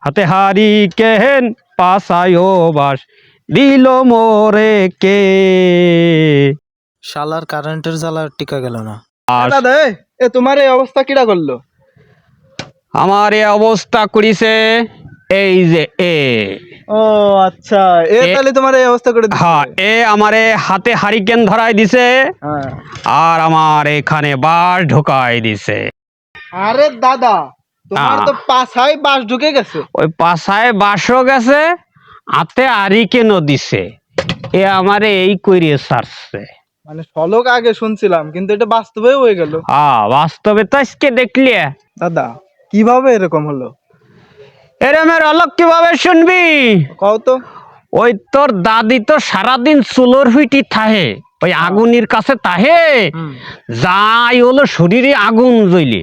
হাতে হারি কেন পাশায় বাস দিল মোরে কে। শালার কারেন্টের জ্বালা টিকা গেল না। দাদা এ তোমার এই অবস্থা কিরা করলো? আমার এ অবস্থা করিছে এই যে এ। ও আচ্ছা, তাহলে তোমার এই অবস্থা করে দিছে। হ্যাঁ, এ আমারে হাতে হারিকেন ধরাই দিছে হ্যাঁ। আর আমার এখানে বাঁশ ঢোকাই দিছে। আরে দাদা, তোমার তো পাছায় বাঁশ ঢুকে গেছে। ওই পাছায় বাঁশও গেছে, হাতে হারিকেনও দিছে। এ আমারে এই কইরে ছাড়ছে। মানে ফলক আগে শুনছিলাম, কিন্তু এটা বাস্তবে হয়ে গেল। বাস্তবে তো আজকে দেখলি। দাদা কিভাবে এরকম হলো? এরমের অলক কিভাবে শুনবি? কও তো। ওই তোর দাদি তো সারাদিন চুলোর হুইটি থাহে, ওই আগুনের কাছে তাহে, যাই হলো শরীরে আগুন জ্বলে।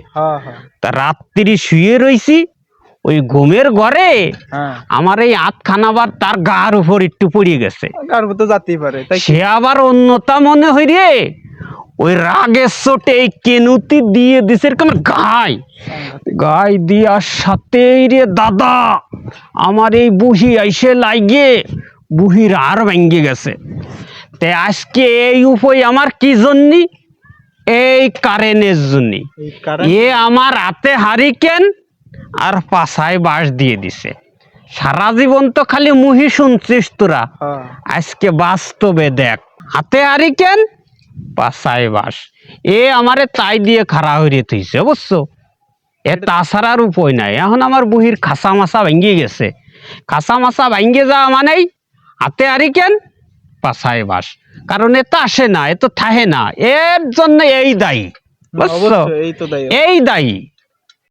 তা রাত্রি শুয়ে রইছি ওই ঘুমের ঘরে, আমার এই আতখানাবার তার গার উপর একটু পড়ে গেছে। গার তো যাতেই পারে, তাই সে আবার অন্যতা মনে হই রে, ওই রাগের চোটে এই কেনুতি দিয়ে দিছে এরকম গাই দিয়ার সাথেই রে দাদা আমার এই বুহি আইসে লাগে, বুহির আর ভেঙে গেছে। তে আজকে এই উপায় আমার কি জন্যে? এই কারেন্টের জন্য। এ আমার হাতে হারিকেন আর পাছায় বাঁশ দিয়ে দিছে। সারা জীবন তো খালি মুহি শুনছিস তোরা, আজকে বাস্তবে দেখ, হাতে হারিকেন পাছায় বাঁশ। এ আমারে তাই দিয়ে খাড়া হইরে থইছে বুঝছো। এ তাছাড়ার উপায় নাই। এখন আমার বুহির খাসা মাছা ভেঙে গেছে। খাসা মাছা ভেঙে যাওয়া মানেই হাতে হারিকেন পাছায় বাঁশ। কারণ এ তো আসে না, এ তো থাহে না, এর জন্য এই দায়ী বুঝছো, এই দায়ী।